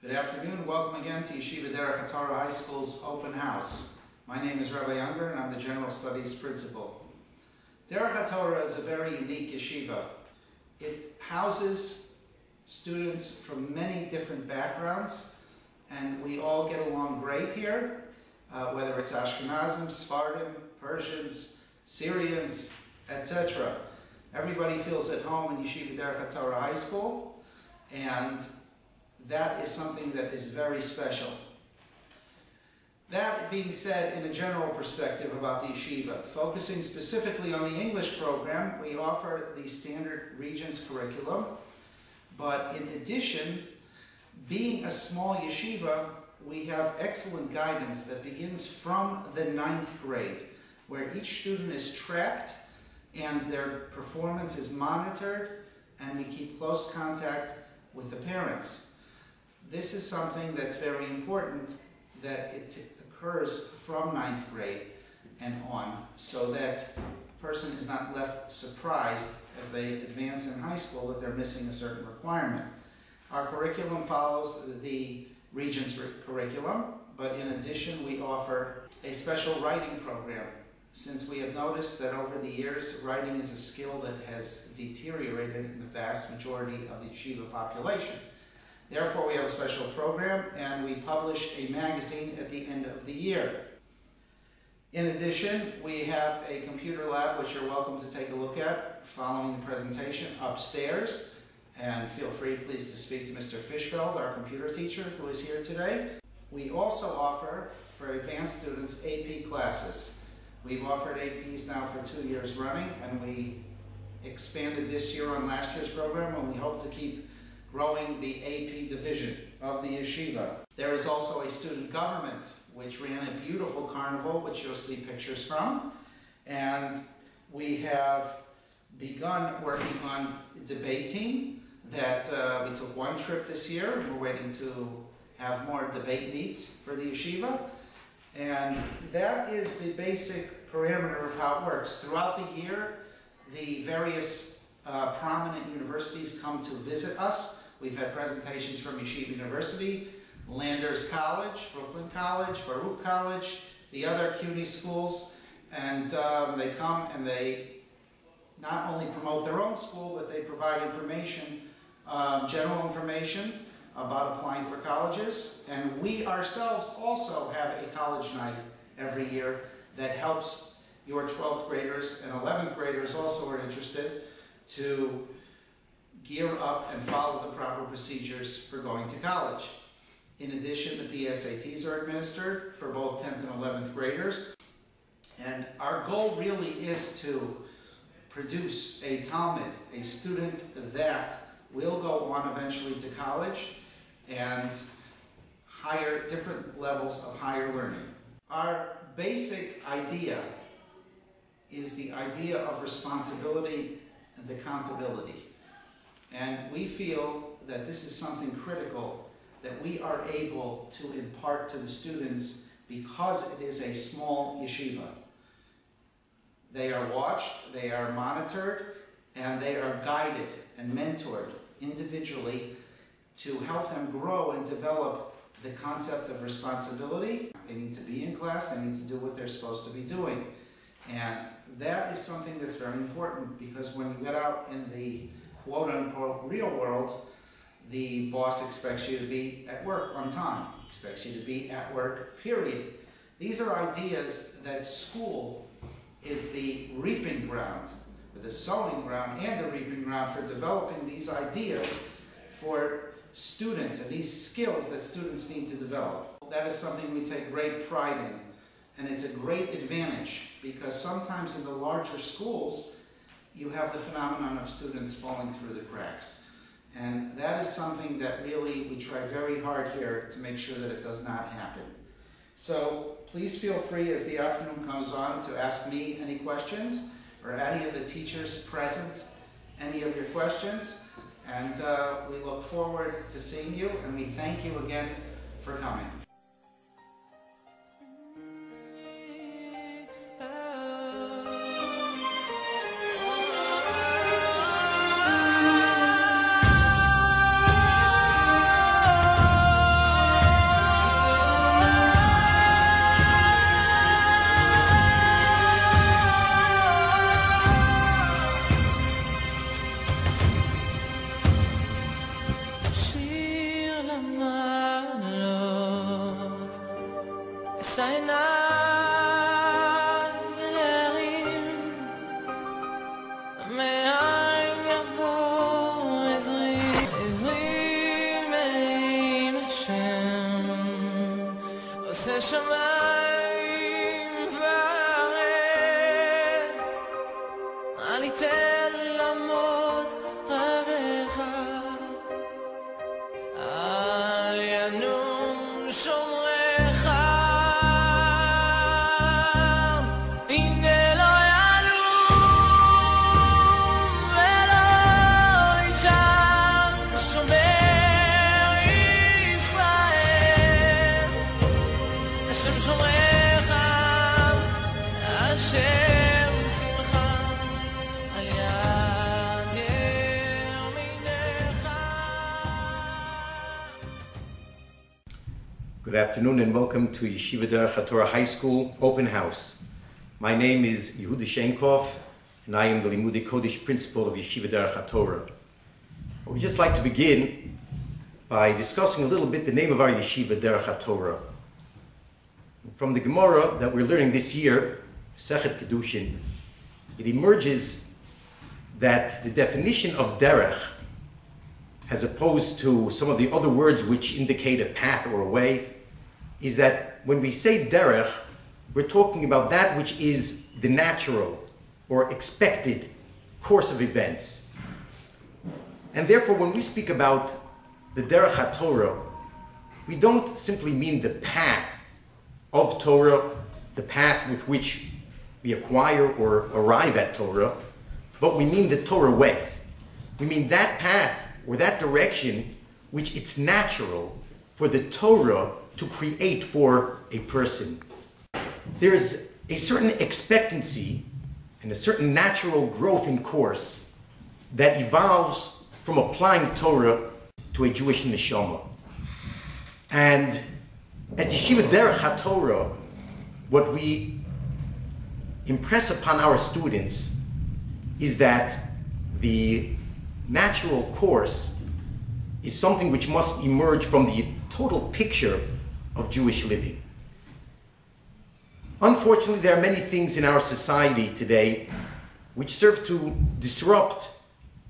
Good afternoon. Welcome again to Yeshiva Derech Hatorah High School's open house. My name is Rabbi Younger and I'm the General Studies Principal. Derech Hatorah is a very unique yeshiva. It houses students from many different backgrounds and we all get along great here, whether it's Ashkenazim, Sephardim, Persians, Syrians, etc. Everybody feels at home in Yeshiva Derech Hatorah High School, and that is something that is very special. That being said, in a general perspective about the yeshiva, focusing specifically on the English program, we offer the standard Regents curriculum, but in addition, being a small yeshiva, we have excellent guidance that begins from the 9th grade, where each student is tracked and their performance is monitored, and we keep close contact with the parents. This is something that's very important, that it occurs from 9th grade and on, so that a person is not left surprised as they advance in high school that they're missing a certain requirement. Our curriculum follows the Regents curriculum, but in addition we offer a special writing program, since we have noticed that over the years writing is a skill that has deteriorated in the vast majority of the yeshiva population. Therefore, we have a special program, and we publish a magazine at the end of the year. In addition, we have a computer lab, which you're welcome to take a look at following the presentation upstairs. And feel free, please, to speak to Mr. Fishfeld, our computer teacher, who is here today. We also offer, for advanced students, AP classes. We've offered APs now for 2 years running, and we expanded this year on last year's program, and we hope to keep growing the AP division of the yeshiva. There is also a student government, which ran a beautiful carnival, which you'll see pictures from. And we have begun working on debate team that we took one trip this year. We're waiting to have more debate meets for the yeshiva. And that is the basic parameter of how it works. Throughout the year, the various prominent universities come to visit us. We've had presentations from Yeshiva University, Landers College, Brooklyn College, Baruch College, the other CUNY schools, and they come and they not only promote their own school, but they provide information, general information about applying for colleges. And we ourselves also have a college night every year that helps your 12th graders and 11th graders also who are interested to gear up and follow the proper procedures for going to college. In addition, the PSATs are administered for both 10th and 11th graders. And our goal really is to produce a Talmud, a student that will go on eventually to college and higher, different levels of higher learning. Our basic idea is the idea of responsibility and accountability. And we feel that this is something critical that we are able to impart to the students because it is a small yeshiva. They are watched, they are monitored, and they are guided and mentored individually to help them grow and develop the concept of responsibility. They need to be in class, they need to do what they're supposed to be doing. And that is something that's very important, because when you get out in the quote-unquote real world, the boss expects you to be at work on time, expects you to be at work, period. These are ideas that school is the reaping ground, or the sowing ground and the reaping ground for developing these ideas for students and these skills that students need to develop. That is something we take great pride in. And it's a great advantage, because sometimes in the larger schools, you have the phenomenon of students falling through the cracks. And that is something that really we try very hard here to make sure that it does not happen. So please feel free as the afternoon comes on to ask me any questions, or any of the teachers present any of your questions. And we look forward to seeing you, and we thank you again for coming. Good afternoon and welcome to Yeshiva Derech Hatorah High School Open House. My name is Yehuda Shenkov and I am the Limudei Kodesh Principal of Yeshiva Derech Hatorah. I would just like to begin by discussing a little bit the name of our Yeshiva Derech Hatorah. From the Gemara that we're learning this year, Sechet Kedushin, it emerges that the definition of Derech, as opposed to some of the other words which indicate a path or a way, is that when we say Derech, we're talking about that which is the natural or expected course of events. And therefore, when we speak about the Derech HaTorah, we don't simply mean the path of Torah, the path with which we acquire or arrive at Torah, but we mean the Torah way. We mean that path or that direction which it's natural for the Torah to create for a person. There's a certain expectancy and a certain natural growth in course that evolves from applying Torah to a Jewish neshama. And at Yeshiva Derech HaTorah, what we impress upon our students is that the natural course is something which must emerge from the total picture of Jewish living. Unfortunately, there are many things in our society today which serve to disrupt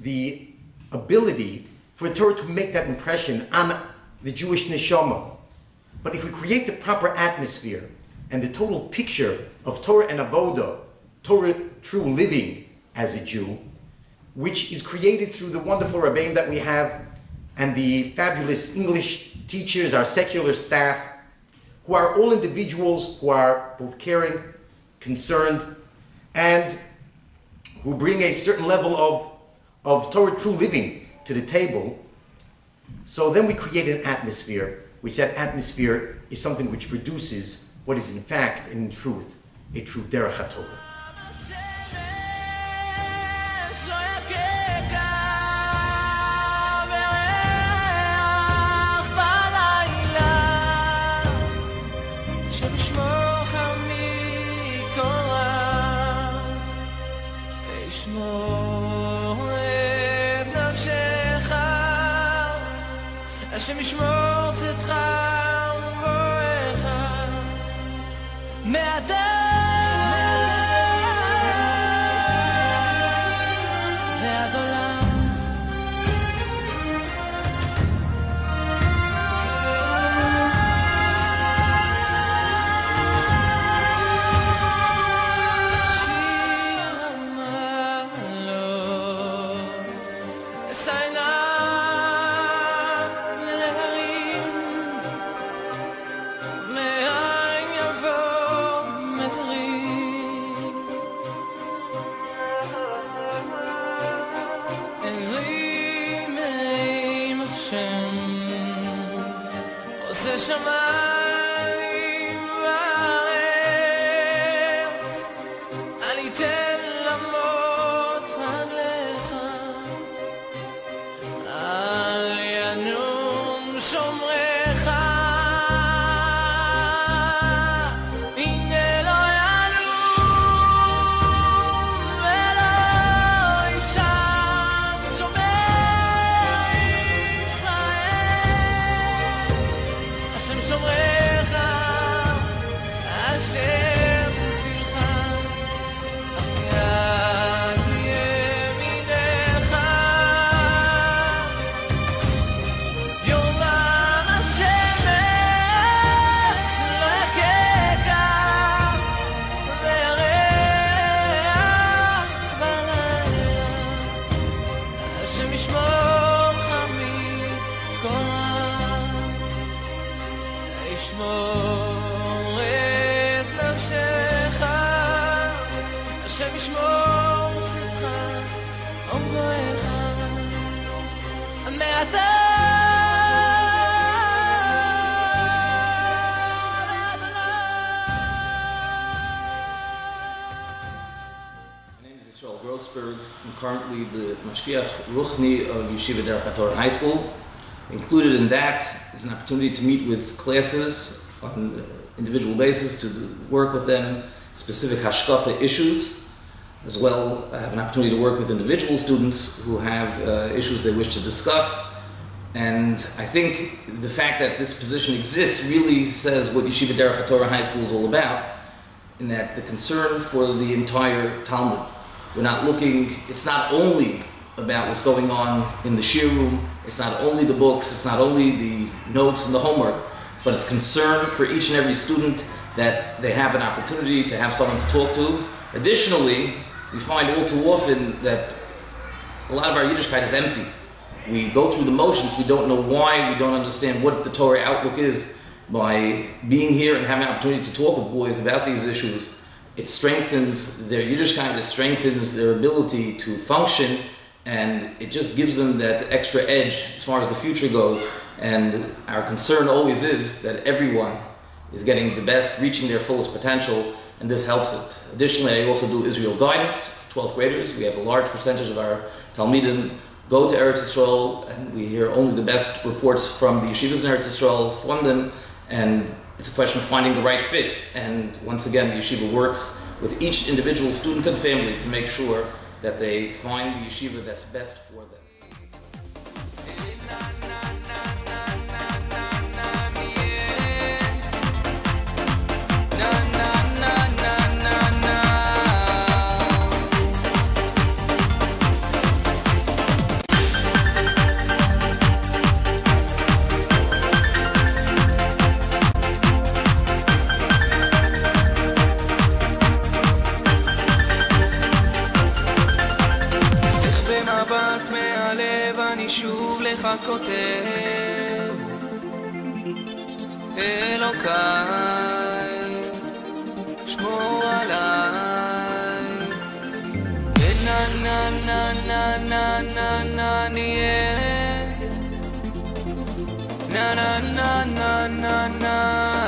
the ability for Torah to make that impression on the Jewish neshama. But if we create the proper atmosphere and the total picture of Torah and Avodah, Torah true living as a Jew, which is created through the wonderful Rebbeim that we have and the fabulous English teachers, our secular staff, who are all individuals who are both caring, concerned, and who bring a certain level of Torah true living to the table. So then we create an atmosphere, which that atmosphere is something which produces what is in fact and in truth a true Derech HaTorah. השם ישמור צאתך ובואך מהדרך ועד עולם. שיר המעלות אסיינה שמיים וארץ, אל יתן למות רגליך, אל ינום שומרך, הנה לא ינום ולא יישן שומר ישראל, השם שומר עומך מעתה I'm currently the Mashgiach Ruchni of Yeshiva Derech Hatorah High School. Included in that is an opportunity to meet with classes on an individual basis, to work with them specific hashkafa issues. As well, I have an opportunity to work with individual students who have issues they wish to discuss. And I think the fact that this position exists really says what Yeshiva Derech Hatorah High School is all about, in that the concern for the entire Talmud. We're not looking, it's not only about what's going on in the shir room, it's not only the books, it's not only the notes and the homework, but it's concern for each and every student that they have an opportunity to have someone to talk to. Additionally, we find all too often that a lot of our Yiddishkeit is empty. We go through the motions, we don't know why, we don't understand what the Torah outlook is. By being here and having an opportunity to talk with boys about these issues, it strengthens their Yiddishkeit, it strengthens their ability to function, and it just gives them that extra edge as far as the future goes. And our concern always is that everyone is getting the best, reaching their fullest potential, and this helps it. Additionally, I also do Israel guidance for 12th graders. We have a large percentage of our Talmidim go to Eretz Yisrael, and we hear only the best reports from the yeshivas in Eretz Yisrael from them, and it's a question of finding the right fit. And once again, the yeshiva works with each individual student and family to make sure that they find the yeshiva that's best for them. שוב לך כותב אלוקיי שמור עליי נה נה נה נה נה נה נה נהיה נה נה נה נה נה נה